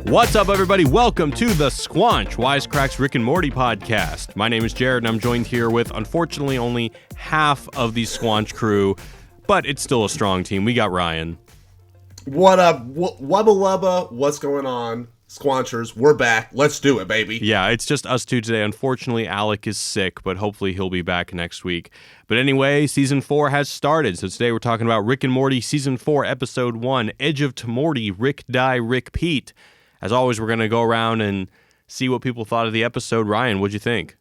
What's up, everybody? Welcome to the Squanch, Wisecrack's Rick and Morty podcast. My name is Jared, and I'm joined here with, unfortunately, only half of the Squanch crew, but it's still a strong team. We got Ryan. What up? Wubba lubba, what's going on? Squanchers, we're back. Let's do it, baby. Yeah, it's just us two today. Unfortunately, Alec is sick, but hopefully he'll be back next week. But anyway, Season 4 has started. So today we're talking about Rick and Morty Season 4, Episode 1, Edge of Tomorty, Rick Die, Rickpeat. As always, we're going to go around and see what people thought of the episode. Ryan, what'd you think?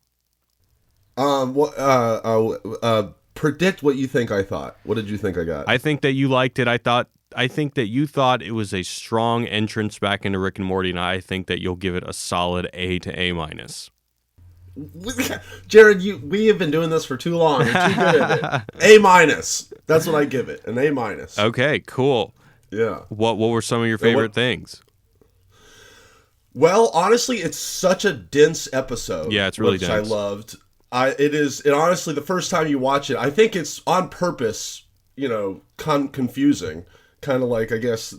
Predict what you think I thought. What did you think I got? I think that you liked it. I think that you thought it was a strong entrance back into Rick and Morty, and I think that you'll give it a solid A to A minus. Jared, we have been doing this for too long. You're too good at it. A minus. That's what I give it. An A minus. Okay, cool. Yeah. What were some of your favorite things? Well, honestly, it's such a dense episode. Yeah, it's really which dense. I loved. It honestly, the first time you watch it, I think it's on purpose, confusing. Kind of like, I guess,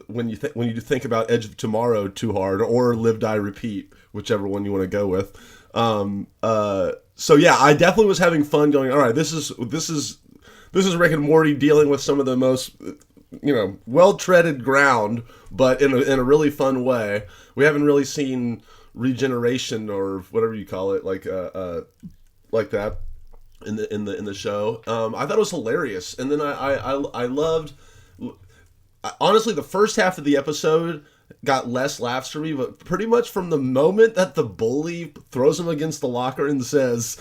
when you think about Edge of Tomorrow too hard, or Live, Die, Repeat, whichever one you want to go with. So yeah, I definitely was having fun going, all right, this is Rick and Morty dealing with some of the most, well-treaded ground, but in a really fun way. We haven't really seen regeneration or whatever you call it, like that in the show. I thought it was hilarious, and then I loved. Honestly, the first half of the episode got less laughs for me, but pretty much from the moment that the bully throws him against the locker and says,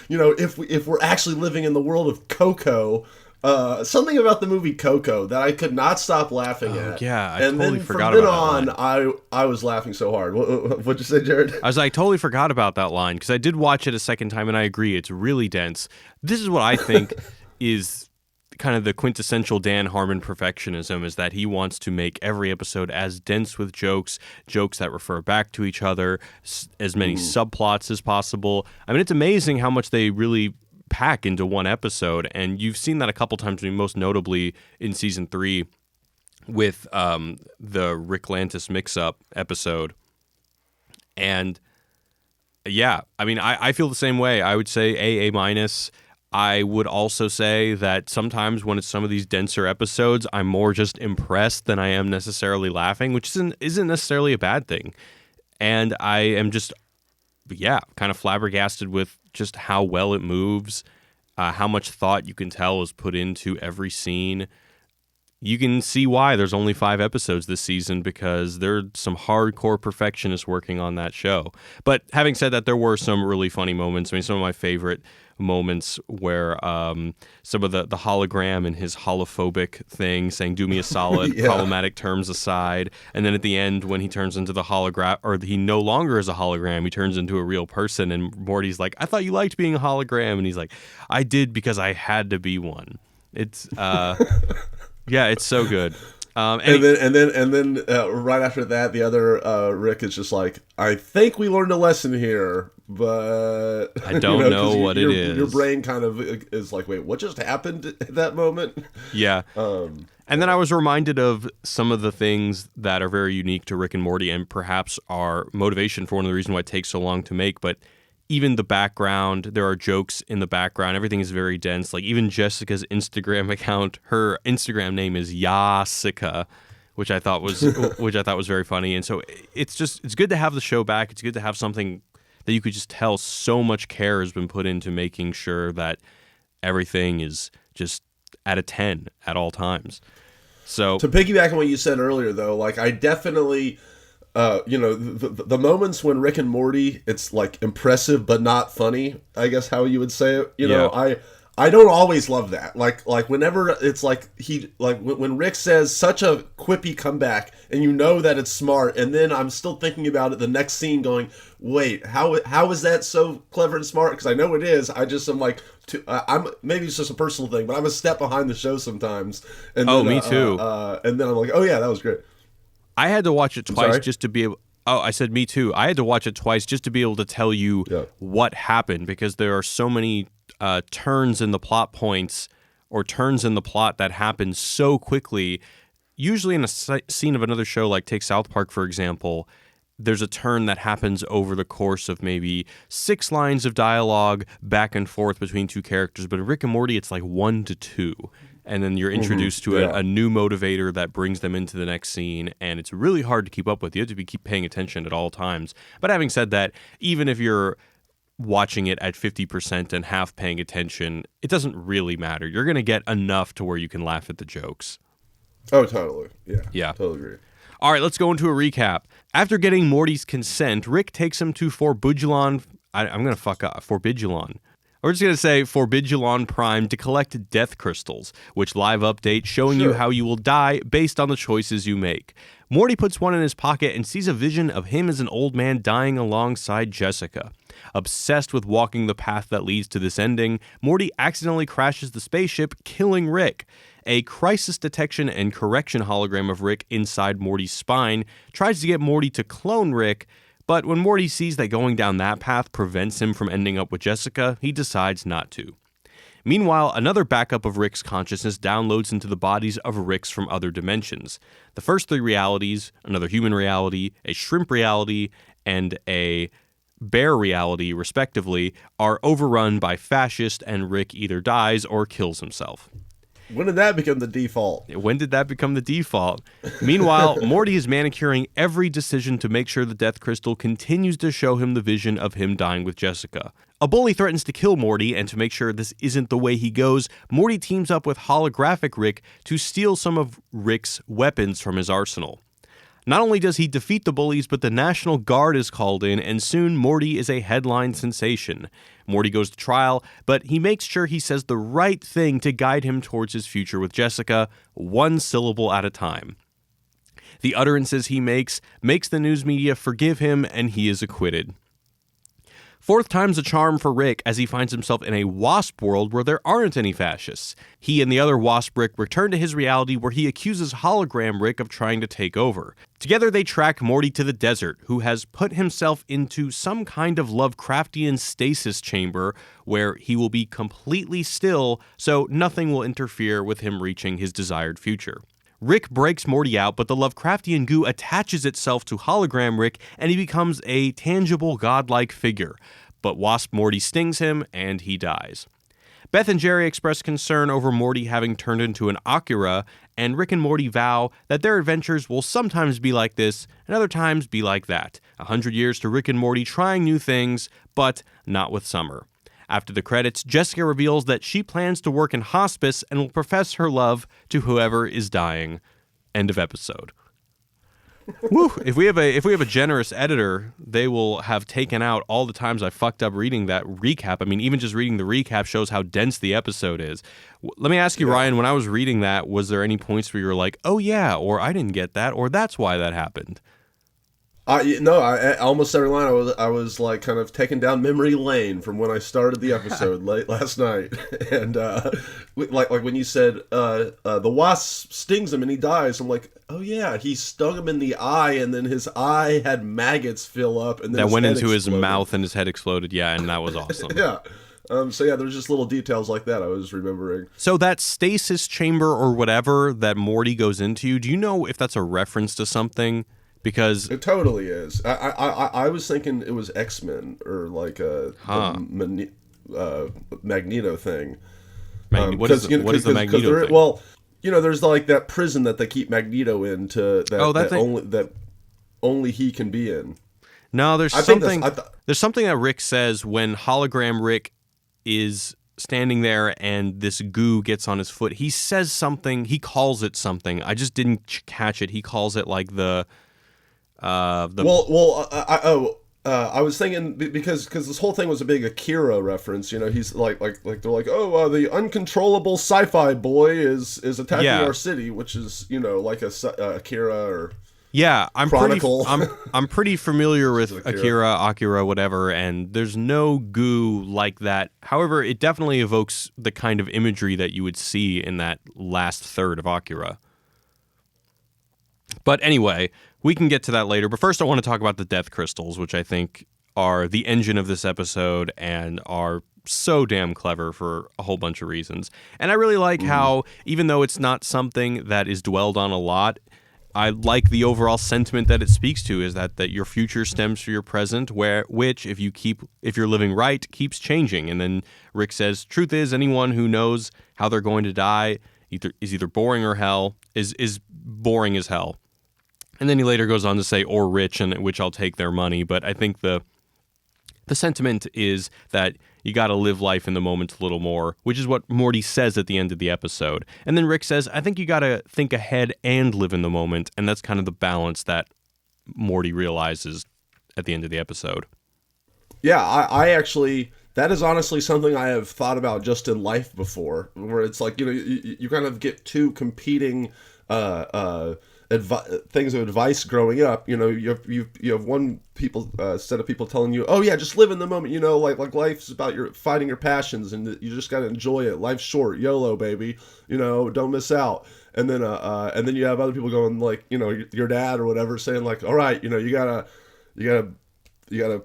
if we're actually living in the world of Coco. Something about the movie Coco that I could not stop laughing at. Yeah, I and totally then forgot from then about that on, I was laughing so hard. What'd you say, Jared? I was like, totally forgot about that line, because I did watch it a second time, and I agree, it's really dense. This is what I think is kind of the quintessential Dan Harmon perfectionism, is that he wants to make every episode as dense with jokes that refer back to each other, as many subplots as possible. I mean, it's amazing how much they really pack into one episode, and you've seen that a couple times, most notably in Season 3 with the Rick Lantis mix-up episode. And yeah, I mean, I feel the same way. I would say A minus. I would also say that sometimes when it's some of these denser episodes, I'm more just impressed than I am necessarily laughing, which isn't necessarily a bad thing. And I am just, kind of flabbergasted with just how well it moves, how much thought you can tell is put into every scene. You can see why there's only 5 episodes this season, because there are some hardcore perfectionists working on that show. But having said that, there were some really funny moments. I mean, some of my favorite moments where some of the hologram and his holophobic thing saying, do me a solid, problematic terms aside. And then at the end, when he turns into the hologram, or he no longer is a hologram, he turns into a real person. And Morty's like, I thought you liked being a hologram. And he's like, I did because I had to be one. It's... yeah, it's so good. And then right after that, the other Rick is just like, I think we learned a lesson here, but I don't know what it is. Your brain kind of is like, wait, what just happened at that moment? Yeah. And then I was reminded of some of the things that are very unique to Rick and Morty, and perhaps are motivation for one of the reasons why it takes so long to make, but even the background, there are jokes in the background. Everything is very dense. Like even Jessica's Instagram account, her Instagram name is Yasica, which I thought was very funny. And so it's good to have the show back. It's good to have something that you could just tell so much care has been put into making sure that everything is just at a 10 at all times. So to piggyback on what you said earlier, though, like I definitely. The moments when Rick and Morty, it's like impressive but not funny, I guess how you would say it. I don't always love that. Like whenever it's like when Rick says such a quippy comeback and you know that it's smart, and then I'm still thinking about it the next scene going, wait, how is that so clever and smart? Because I know it is. I'm like, maybe it's just a personal thing, but I'm a step behind the show sometimes. And me too. And then I'm like, oh yeah, that was great. I had to watch it twice just to be able... Oh, I said me too. I had to watch it twice just to be able to tell you what happened, because there are so many turns in the plot points or turns in the plot that happen so quickly. usually in a scene of another show, like take South Park, for example, there's a turn that happens over the course of maybe 6 lines of dialogue back and forth between 2 characters. But in Rick and Morty, it's like 1 to 2. And then you're introduced to a new motivator that brings them into the next scene. And it's really hard to keep up with. You have to keep paying attention at all times. But having said that, even if you're watching it at 50% and half paying attention, it doesn't really matter. You're going to get enough to where you can laugh at the jokes. Oh, totally. Yeah. Totally agree. All right, let's go into a recap. After getting Morty's consent, Rick takes him to Forbidulon. I'm going to fuck up. Forbidulon. We're just going to say Forbidulon Prime to collect death crystals, which live update showing you how you will die based on the choices you make. Morty puts one in his pocket and sees a vision of him as an old man dying alongside Jessica. Obsessed with walking the path that leads to this ending, Morty accidentally crashes the spaceship, killing Rick. A crisis detection and correction hologram of Rick inside Morty's spine tries to get Morty to clone Rick, but when Morty sees that going down that path prevents him from ending up with Jessica, he decides not to. Meanwhile, another backup of Rick's consciousness downloads into the bodies of Ricks from other dimensions. The first 3 realities, another human reality, a shrimp reality, and a bear reality, respectively, are overrun by Fascist, and Rick either dies or kills himself. When did that become the default? When did that become the default? Meanwhile, Morty is manicuring every decision to make sure the death crystal continues to show him the vision of him dying with Jessica. A bully threatens to kill Morty, and to make sure this isn't the way he goes, Morty teams up with holographic Rick to steal some of Rick's weapons from his arsenal. Not only does he defeat the bullies, but the National Guard is called in, and soon Morty is a headline sensation. Morty goes to trial, but he makes sure he says the right thing to guide him towards his future with Jessica, 1 syllable at a time. The utterances he makes the news media forgive him, and he is acquitted. 4th time's a charm for Rick as he finds himself in a WASP world where there aren't any fascists. He and the other WASP Rick return to his reality where he accuses hologram Rick of trying to take over. Together they track Morty to the desert, who has put himself into some kind of Lovecraftian stasis chamber where he will be completely still so nothing will interfere with him reaching his desired future. Rick breaks Morty out, but the Lovecraftian goo attaches itself to hologram Rick, and he becomes a tangible godlike figure. But Wasp Morty stings him, and he dies. Beth and Jerry express concern over Morty having turned into an Akira, and Rick and Morty vow that their adventures will sometimes be like this, and other times be like that. 100 years to Rick and Morty trying new things, but not with Summer. After the credits, Jessica reveals that she plans to work in hospice and will profess her love to whoever is dying. End of episode. Woo! If we have a generous editor, they will have taken out all the times I fucked up reading that recap. I mean, even just reading the recap shows how dense the episode is. Let me ask you, Ryan, when I was reading that, was there any points where you were like, oh yeah, or I didn't get that, or that's why that happened? No, I almost every line I was like kind of taking down memory lane from when I started the episode late last night, and like when you said the wasp stings him and he dies, I'm like, oh yeah, he stung him in the eye, and then his eye had maggots fill up, and then that went into his mouth and his head exploded. Yeah, and that was awesome. Yeah. So yeah, there's just little details like that I was remembering. So that stasis chamber or whatever that Morty goes into, do you know if that's a reference to something? Because it totally is. I was thinking it was X-Men or like a Magneto thing. What is the Magneto thing? Well, there's like that prison that they keep Magneto in that only he can be in. No, there's something that Rick says when hologram Rick is standing there and this goo gets on his foot. He says something. He calls it something. I just didn't catch it. He calls it like I was thinking because this whole thing was a big Akira reference. He's like they're like, oh, the uncontrollable sci-fi boy is attacking our city, which is like a Akira or Chronicle. I'm pretty familiar with Akira, whatever, and there's no goo like that. However, it definitely evokes the kind of imagery that you would see in that last third of Akira. But anyway, we can get to that later. But first I want to talk about the death crystals, which I think are the engine of this episode and are so damn clever for a whole bunch of reasons. And I really like how, even though it's not something that is dwelled on a lot, I like the overall sentiment that it speaks to, is that your future stems from your present, which if you're living right, keeps changing. And then Rick says, truth is, anyone who knows how they're going to die is either boring or hell, is boring as hell. And then he later goes on to say, or rich, and which I'll take their money. But I think the sentiment is that you got to live life in the moment a little more, which is what Morty says at the end of the episode. And then Rick says, I think you got to think ahead and live in the moment. And that's kind of the balance that Morty realizes at the end of the episode. Yeah, I actually, that is honestly something I have thought about just in life before, where it's like, you kind of get two competing things of advice growing up. You have one set of people telling you, oh yeah, just live in the moment, like life's about finding your passions, and you just got to enjoy it. Life's short, YOLO, baby, don't miss out. And then you have other people going, like, your dad or whatever, saying like, all right, you gotta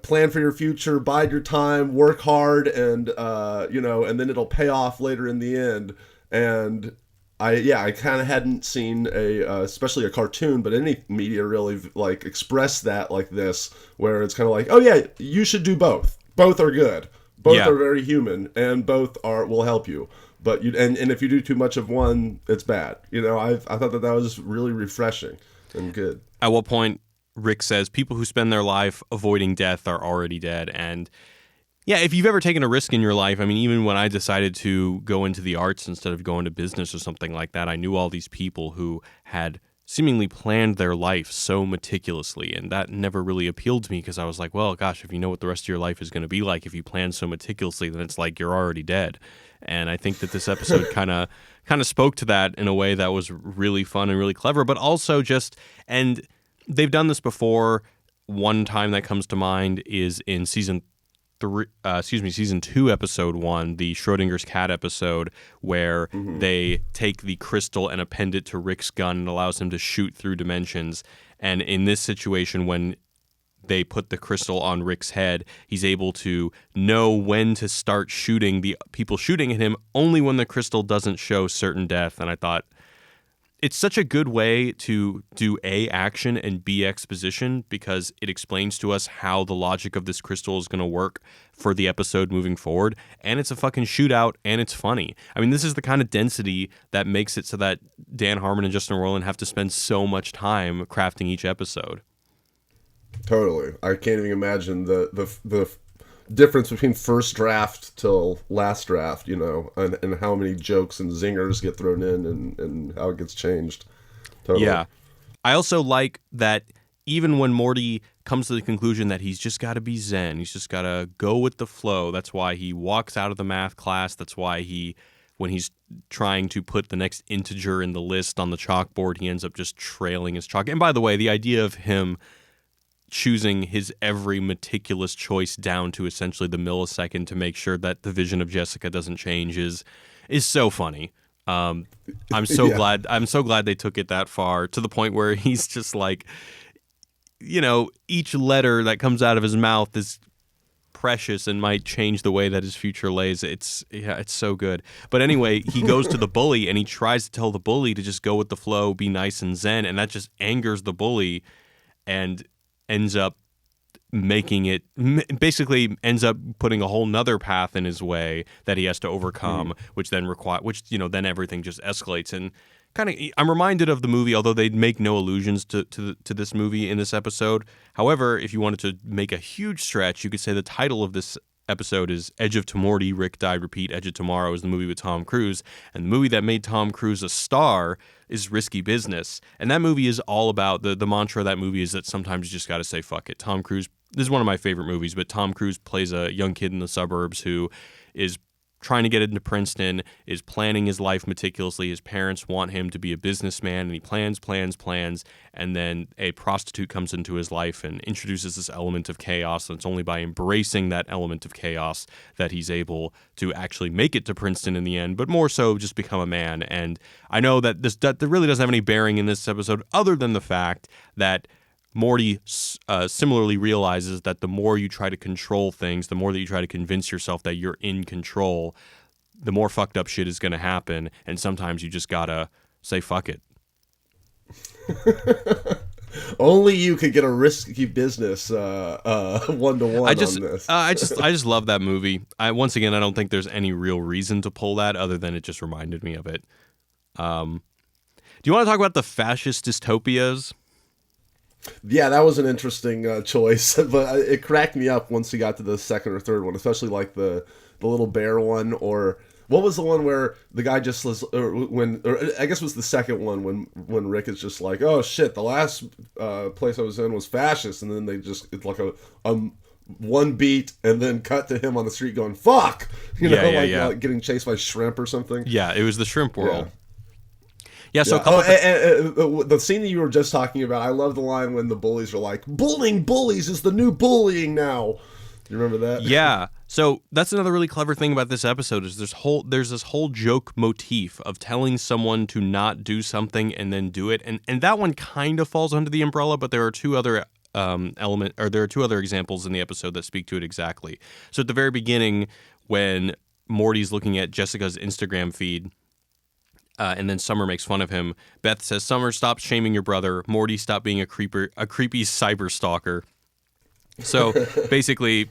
plan for your future, bide your time, work hard, and and then it'll pay off later in the end. And I kind of hadn't seen especially a cartoon, but any media really like express that like this, where it's kind of like, oh yeah, you should do both. Both are good. Both are very human, and both will help you. But and if you do too much of one, it's bad. I thought that was really refreshing and good. At what point Rick says people who spend their life avoiding death are already dead. And yeah, if you've ever taken a risk in your life, I mean, even when I decided to go into the arts instead of going to business or something like that, I knew all these people who had seemingly planned their life so meticulously, and that never really appealed to me, because I was like, well, gosh, if you know what the rest of your life is going to be like, if you plan so meticulously, then it's like you're already dead. And I think that this episode kind of spoke to that in a way that was really fun and really clever, but also and they've done this before. One time that comes to mind is in season 2, episode 1, the Schrodinger's cat episode, where they take the crystal and append it to Rick's gun and allows him to shoot through dimensions. And in this situation, when they put the crystal on Rick's head, he's able to know when to start shooting the people shooting at him only when the crystal doesn't show certain death. And I thought, it's such a good way to do A, action, and B, exposition, because it explains to us how the logic of this crystal is going to work for the episode moving forward. And it's a fucking shootout, and it's funny. I mean, this is the kind of density that makes it so that Dan Harmon and Justin Roiland have to spend so much time crafting each episode. Totally. I can't even imagine the difference between first draft till last draft, and how many jokes and zingers get thrown in, and how it gets changed. Totally. Yeah. I also like that even when Morty comes to the conclusion that he's just got to be zen, he's just got to go with the flow. That's why he walks out of the math class. That's why when he's trying to put the next integer in the list on the chalkboard, he ends up just trailing his chalk. And by the way, the idea of him choosing his every meticulous choice down to essentially the millisecond to make sure that the vision of Jessica doesn't change is so funny. I'm so glad they took it that far, to the point where he's just like, each letter that comes out of his mouth is precious and might change the way that his future lays. It's so good. But anyway, he goes to the bully and he tries to tell the bully to just go with the flow, be nice and zen, and that just angers the bully and ends up ends up putting a whole nother path in his way that he has to overcome, which then then everything just escalates. And kind of, I'm reminded of the movie, although they make no allusions to this movie in this episode. However, if you wanted to make a huge stretch, you could say the title of this episode is Edge of Tomorty, Rick Died, Repeat, Edge of Tomorrow is the movie with Tom Cruise. And the movie that made Tom Cruise a star is Risky Business. And that movie is all about, the mantra of that movie is that sometimes you just got to say fuck it. Tom Cruise, this is one of my favorite movies, but Tom Cruise plays a young kid in the suburbs who is trying to get into Princeton, is planning his life meticulously. His parents want him to be a businessman, and he plans, and then a prostitute comes into his life and introduces this element of chaos, and it's only by embracing that element of chaos that he's able to actually make it to Princeton in the end, but more so just become a man. And I know that that really doesn't have any bearing in this episode, other than the fact that Morty similarly realizes that the more you try to control things, the more that you try to convince yourself that you're in control, the more fucked up shit is going to happen. And sometimes you just gotta say fuck it. Only you could get a risky business 1-to-1 on this. I just love that movie. Once again, I don't think there's any real reason to pull that other than it just reminded me of it. Do you want to talk about the fascist dystopias? Yeah, that was an interesting choice, but it cracked me up once we got to the second or third one, especially like the little bear one, or what was the one where the guy just was, or I guess it was the second one when Rick is just like, oh shit, the last place I was in was fascist, and then they just, it's like a one beat and then cut to him on the street going fuck, like getting chased by shrimp or something. Yeah, it was the shrimp world. Yeah. Yeah, so the scene that you were just talking about, I love the line when the bullies are like, bullying bullies is the new bullying now. You remember that? Yeah. So that's another really clever thing about this episode is there's this whole joke motif of telling someone to not do something and then do it. And that one kind of falls under the umbrella, but there are two other examples in the episode that speak to it exactly. So at the very beginning, when Morty's looking at Jessica's Instagram feed, and then Summer makes fun of him, Beth says, Summer, stop shaming your brother. Morty, stop being a creepy cyber stalker. So basically,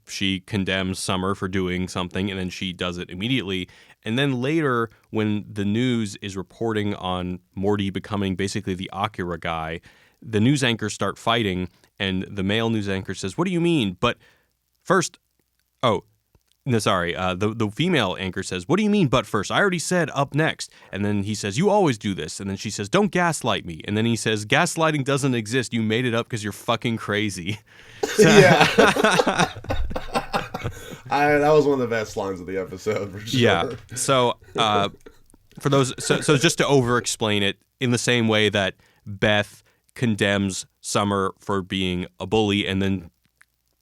she condemns Summer for doing something, and then she does it immediately. And then later, when the news is reporting on Morty becoming basically the Akira guy, the news anchors start fighting, and the male news anchor says, what do you mean? But first, the female anchor says, what do you mean but first? I already said up next. And then he says, you always do this. And then she says, don't gaslight me. And then he says, gaslighting doesn't exist. You made it up because you're fucking crazy. Yeah. That was one of the best lines of the episode, for sure. Yeah. So for those, so just to over-explain it, in the same way that Beth condemns Summer for being a bully and then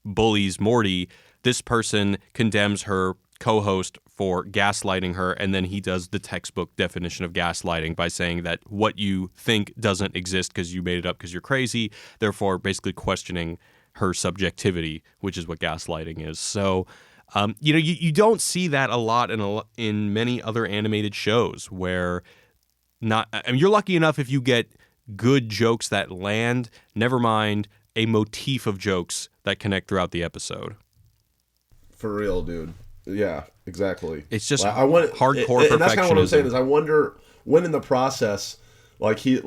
bullies Morty, this person condemns her co-host for gaslighting her, and then he does the textbook definition of gaslighting by saying that what you think doesn't exist because you made it up because you're crazy, therefore basically questioning her subjectivity, which is what gaslighting is. So, you don't see that a lot in many other animated shows where you're lucky enough if you get good jokes that land, never mind a motif of jokes that connect throughout the episode. For real, dude. Yeah, exactly. It's just hardcore perfectionism. And that's kind of what I'm saying is I wonder when in the process, like he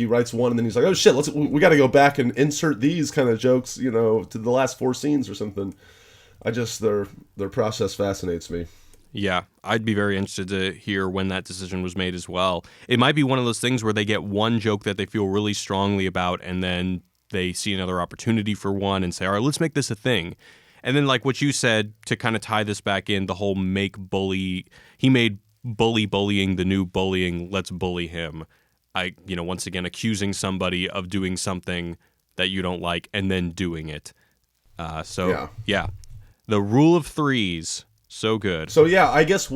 writes one and then he's like, oh shit, we got to go back and insert these kind of jokes, to the last 4 scenes or something. Their process fascinates me. Yeah, I'd be very interested to hear when that decision was made as well. It might be one of those things where they get one joke that they feel really strongly about and then they see another opportunity for one and say, all right, let's make this a thing. And then like what you said, to kind of tie this back in, the whole he made bullying the new bullying, let's bully him. Once again, accusing somebody of doing something that you don't like and then doing it. Yeah. The rule of threes, so good. So yeah, I guess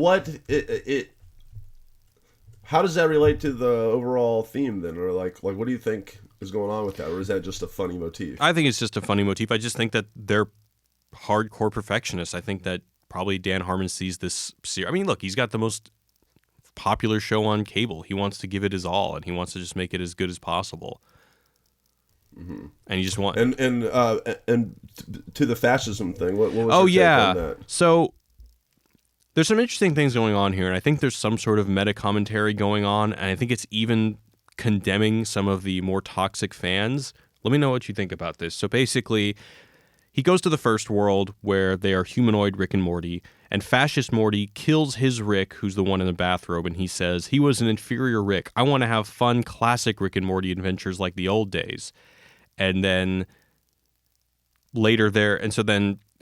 how does that relate to the overall theme then? Or like what do you think is going on with that? Or is that just a funny motif? I think it's just a funny motif. I just think that they're hardcore perfectionists. I think that probably Dan Harmon sees this series. I mean, look, he's got the most popular show on cable. He wants to give it his all, and he wants to just make it as good as possible. Mm-hmm. And he just wants and to the fascism thing. What was your take on that? So there's some interesting things going on here, and I think there's some sort of meta commentary going on, and I think it's even condemning some of the more toxic fans. Let me know what you think about this. So basically, he goes to the first world where they are humanoid Rick and Morty, and fascist Morty kills his Rick, who's the one in the bathrobe, and he says, he was an inferior Rick. I want to have fun, classic Rick and Morty adventures like the old days. And then later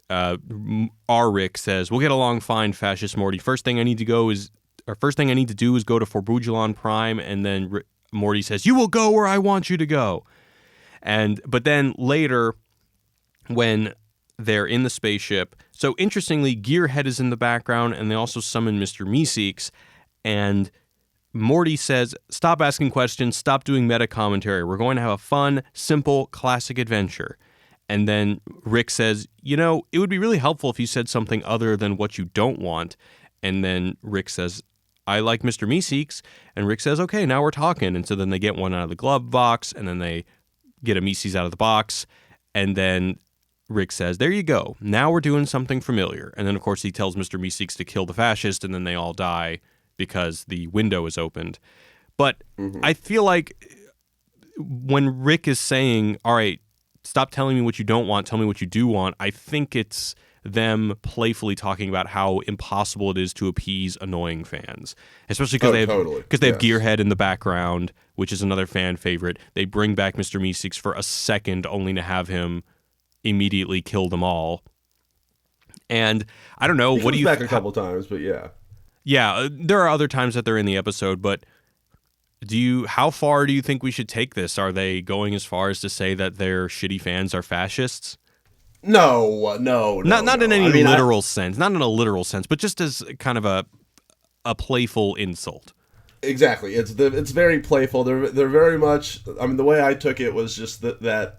our Rick says, we'll get along fine, fascist Morty. First thing I need to do is go to Forbujulon Prime, and then Morty says, you will go where I want you to go. But then later, when they're in the spaceship. So interestingly, Gearhead is in the background, and they also summon Mr. Meeseeks, and Morty says, stop asking questions, stop doing meta commentary. We're going to have a fun, simple, classic adventure. And then Rick says, it would be really helpful if you said something other than what you don't want. And then Rick says, I like Mr. Meeseeks. And Rick says, okay, now we're talking. And so then they get one out of the glove box, and then they get a Meeseeks out of the box. And then Rick says, there you go. Now we're doing something familiar. And then, of course, he tells Mr. Meeseeks to kill the fascist, and then they all die because the window is opened. But I feel like when Rick is saying, all right, stop telling me what you don't want, tell me what you do want, I think it's them playfully talking about how impossible it is to appease annoying fans, especially because they have Gearhead in the background, which is another fan favorite. They bring back Mr. Meeseeks for a second only to have him immediately kill them all. And I don't know, what do you back a couple times, but yeah, there are other times that they're in the episode, but how far do you think we should take this? Are they going as far as to say that their shitty fans are fascists? No. Not in any literal sense. Not in a literal sense, but just as kind of a playful insult. Exactly. It's very playful. They're very much. I mean, the way I took it was just that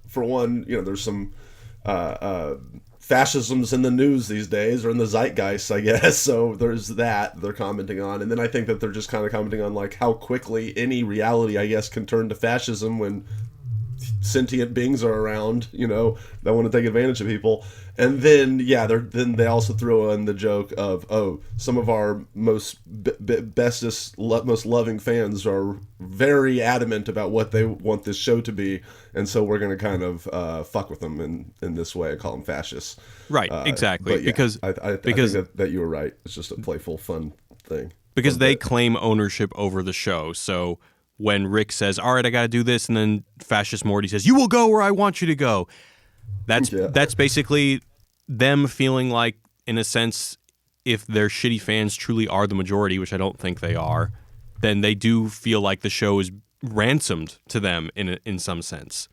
for one, there's some fascisms in the news these days, or in the zeitgeist, I guess. So there's that they're commenting on, and then I think that they're just kind of commenting on like how quickly any reality, I guess, can turn to fascism when sentient beings are around, that want to take advantage of people. And then then they also throw in the joke of, some of our most bestest, most loving fans are very adamant about what they want this show to be, and so we're going to kind of fuck with them in this way and call them fascists. Right, exactly. Yeah, because I think that you were right. It's just a playful, fun thing. Because they claim ownership over the show, so when Rick says, all right, I got to do this, and then Fascist Morty says, you will go where I want you to go. That's basically them feeling like, in a sense, if their shitty fans truly are the majority, which I don't think they are, then they do feel like the show is ransomed to them in some sense.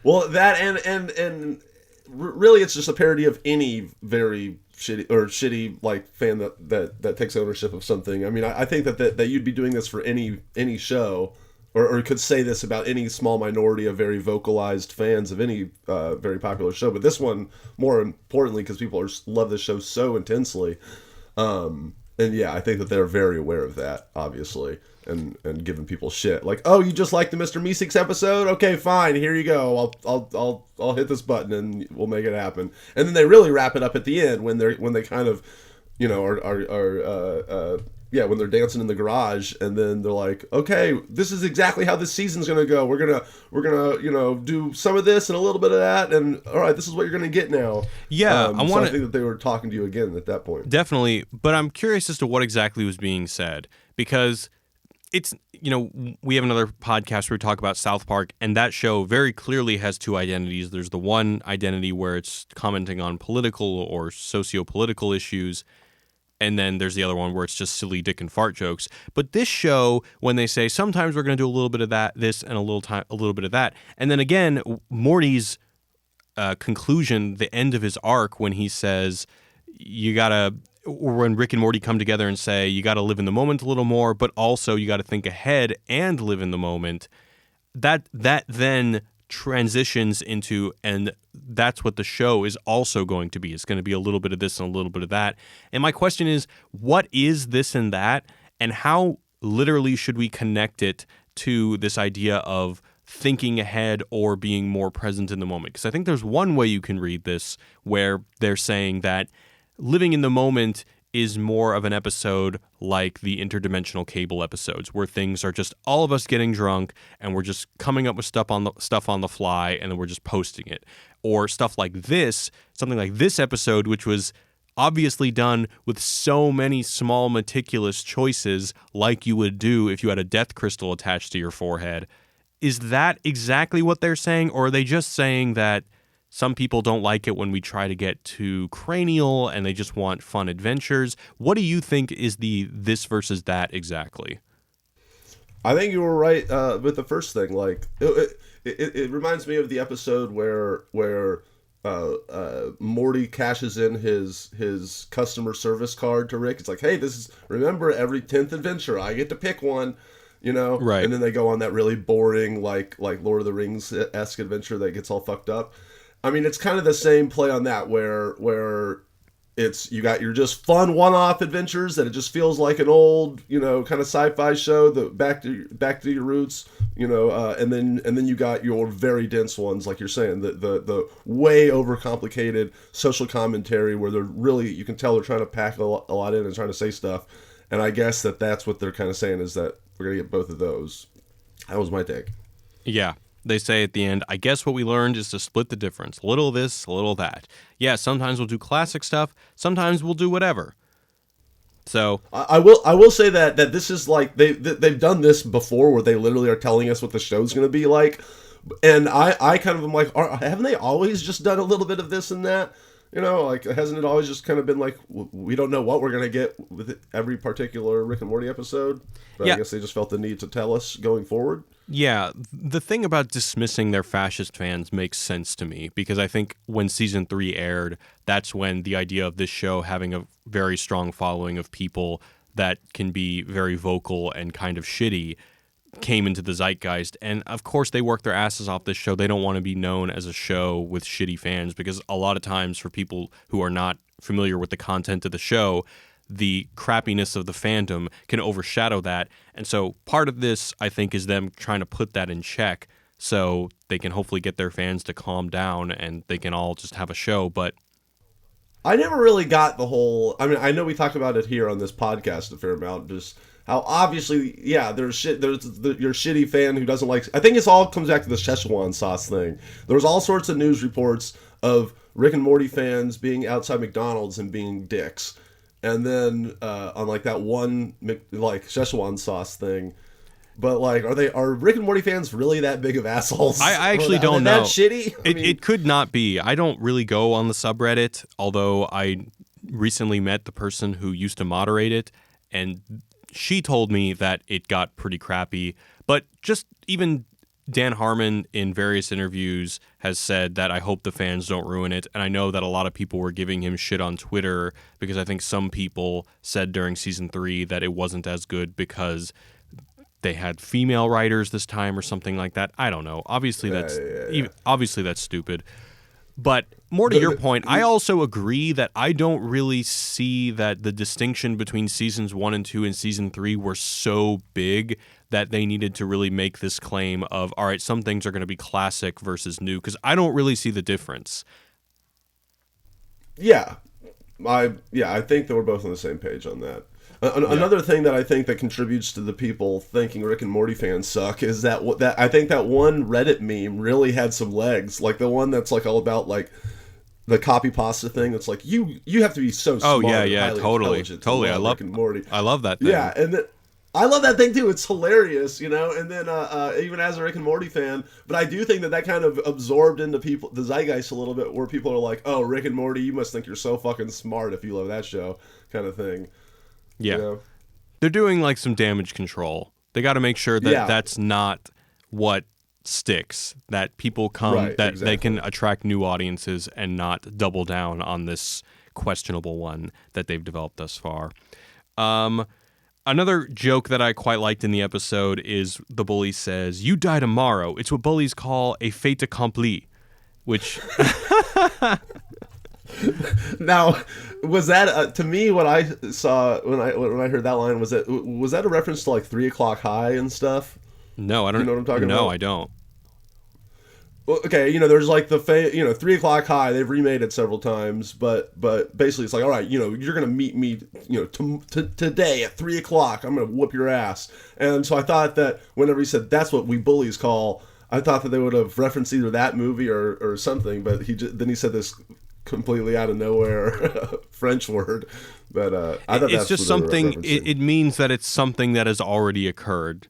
Well, that and really it's just a parody of any very shitty like fan that takes ownership of something. I mean, I think that you'd be doing this for any show, or could say this about any small minority of very vocalized fans of any very popular show. But this one, more importantly, because people love this show so intensely. And yeah, I think that they're very aware of that, obviously, and giving people shit like, oh, you just like the Mr. Meeseeks episode? Okay, fine, here you go. I'll hit this button and we'll make it happen. And then they really wrap it up at the end when they kind of, when they're dancing in the garage, and then they're like, okay, this is exactly how this season's gonna go. We're gonna do some of this and a little bit of that, and all right, this is what you're gonna get now. Yeah, I think that they were talking to you again at that point. Definitely, but I'm curious as to what exactly was being said, because it's, we have another podcast where we talk about South Park, and that show very clearly has two identities. There's the one identity where it's commenting on political or socio-political issues, and then there's the other one where it's just silly dick and fart jokes. But this show, when they say sometimes we're going to do a little bit of this, and a little bit of that, and then again, Morty's conclusion, the end of his arc, when he says or when Rick and Morty come together and say you got to live in the moment a little more, but also you got to think ahead and live in the moment. That then transitions into, and that's what the show is also going to be. It's going to be a little bit of this and a little bit of that. And my question is, what is this and that, and how literally should we connect it to this idea of thinking ahead or being more present in the moment? Because I think there's one way you can read this where they're saying that living in the moment is more of an episode like the interdimensional cable episodes, where things are just all of us getting drunk and we're just coming up with stuff on the fly, and then we're just posting it. Or stuff like this, something like this episode, which was obviously done with so many small meticulous choices, like you would do if you had a death crystal attached to your forehead. Is that exactly what they're saying, or are they just saying that some people don't like it when we try to get too cranial and they just want fun adventures? What do you think is the this versus that exactly? I think you were right with the first thing. Like it reminds me of the episode where Morty cashes in his customer service card to Rick. It's like, hey, remember every 10th adventure I get to pick one, Right. And then they go on that really boring like Lord of the Rings-esque adventure that gets all fucked up. I mean, it's kind of the same play on that where it's you're just fun one-off adventures that it just feels like an old kind of sci-fi show, the back to your roots, and then you got your very dense ones, like you're saying, the way overcomplicated social commentary where they're really, you can tell they're trying to pack a lot in and trying to say stuff. And I guess that's what they're kind of saying, is that we're gonna get both of those. That was my take. Yeah. They say at the end, I guess what we learned is to split the difference. A little this, a little that. Yeah, sometimes we'll do classic stuff. Sometimes we'll do whatever. So I will say that this is like they've done this before, where they literally are telling us what the show's going to be like, and I kind of am like, haven't they always just done a little bit of this and that? Like, hasn't it always just kind of been like, we don't know what we're going to get with every particular Rick and Morty episode? But yeah. I guess they just felt the need to tell us going forward. Yeah, the thing about dismissing their fascist fans makes sense to me, because I think when season 3 aired, that's when the idea of this show having a very strong following of people that can be very vocal and kind of shitty came into the zeitgeist. And of course they work their asses off this show. They don't want to be known as a show with shitty fans, because a lot of times for people who are not familiar with the content of the show, the crappiness of the fandom can overshadow that. And so part of this, I think, is them trying to put that in check so they can hopefully get their fans to calm down and they can all just have a show. But I never really got the whole, I mean, I know we talked about it here on this podcast a fair amount, just how obviously, yeah, there's your shitty fan who doesn't like, I think it all comes back to the Szechuan sauce thing. There was all sorts of news reports of Rick and Morty fans being outside McDonald's and being dicks. And then on like that one like Szechuan sauce thing, but like, are Rick and Morty fans really that big of assholes? I actually don't know. That shitty? It could not be. I don't really go on the subreddit, although I recently met the person who used to moderate it, and she told me that it got pretty crappy. But just even Dan Harmon in various interviews has said that I hope the fans don't ruin it. And I know that a lot of people were giving him shit on Twitter, because I think some people said during season 3 that it wasn't as good because they had female writers this time or something like that. I don't know. Obviously obviously that's stupid. But more to your point, I also agree that I don't really see that the distinction between seasons 1 and 2 and season 3 were so big that they needed to really make this claim of, all right, some things are going to be classic versus new, because I don't really see the difference. Yeah. I think that we're both on the same page on that. Another thing that I think that contributes to the people thinking Rick and Morty fans suck is that I think that one Reddit meme really had some legs, like the one that's like all about like the copy pasta thing. That's like, you have to be so smart. Oh yeah, totally. I love Rick and Morty. I love that thing. Yeah, and I love that thing too. It's hilarious, And then even as a Rick and Morty fan, but I do think that kind of absorbed into the zeitgeist a little bit, where people are like, "Oh, Rick and Morty, you must think you're so fucking smart if you love that show," kind of thing. Yeah. They're doing like some damage control. They got to make sure that that's not what sticks, that people come, they can attract new audiences and not double down on this questionable one that they've developed thus far. Another joke that I quite liked in the episode is the bully says, "You die tomorrow." It's what bullies call a fait accompli, which... Now, was that to me what I saw when I heard that line? Was that a reference to like 3 O'Clock High and stuff? No, I don't. You know what I'm talking about? No, I don't. Well, okay, there's like the 3 O'Clock High. They've remade it several times, but basically it's like, all right, you're gonna meet me, today at 3 o'clock. I'm gonna whoop your ass. And so I thought that whenever he said that's what we bullies call, I thought that they would have referenced either that movie or something. But then he said this completely out of nowhere French word, but I thought it's just something. It means that it's something that has already occurred.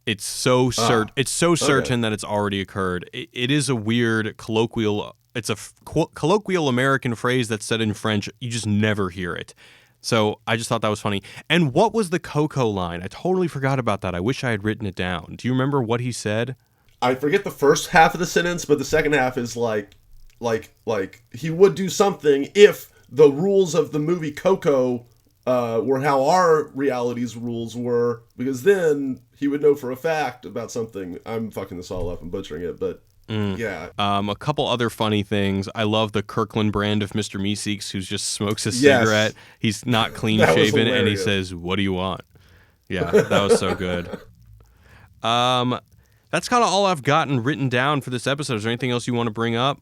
It's so certain that it's already occurred. It is a weird colloquial. It's a colloquial American phrase that's said in French. You just never hear it. So I just thought that was funny. And what was the Coco line? I totally forgot about that. I wish I had written it down. Do you remember what he said? I forget the first half of the sentence, but the second half is like like he would do something if the rules of the movie Coco were how our reality's rules were, because then he would know for a fact about something. I'm fucking this all up and butchering it, but yeah. A couple other funny things. I love the Kirkland brand of Mr. Meeseeks, who just smokes a Yes. cigarette. He's not clean That was shaven, and he hilarious. says, "What do you want?" Yeah, that was so good. That's kind of all I've gotten written down for this episode. Is there anything else you want to bring up?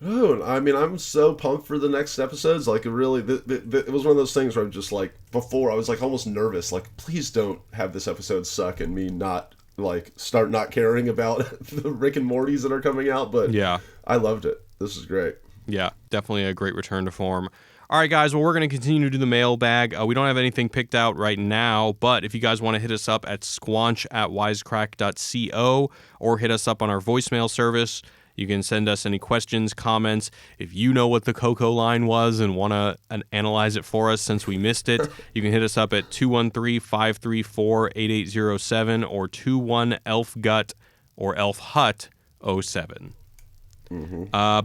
Oh, I mean, I'm so pumped for the next episodes. Like, it really, it was one of those things where I'm just like, before I was like almost nervous. Like, please don't have this episode suck and me not like start not caring about the Rick and Mortys that are coming out. But Yeah. I loved it. This is great. Yeah, definitely a great return to form. All right, guys, well, we're going to continue to do the mailbag. We don't have anything picked out right now, but if you guys want to hit us up at squanch@wisecrack.co or hit us up on our voicemail service, you can send us any questions, comments. If you know what the Coco line was and want to analyze it for us since we missed it, you can hit us up at 213-534-8807 or 21-ELF-GUT or ELF-HUT-07.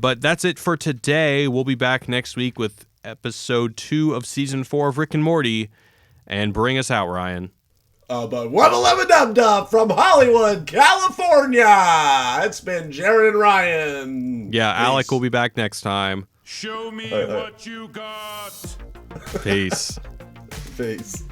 But that's it for today. We'll be back next week with episode 2 of season 4 of Rick and Morty. And bring us out, Ryan. But wubba dub dub from Hollywood, California. It's been Jared and Ryan. Yeah, Peace. Alec will be back next time. Show me what you got. Peace. Peace.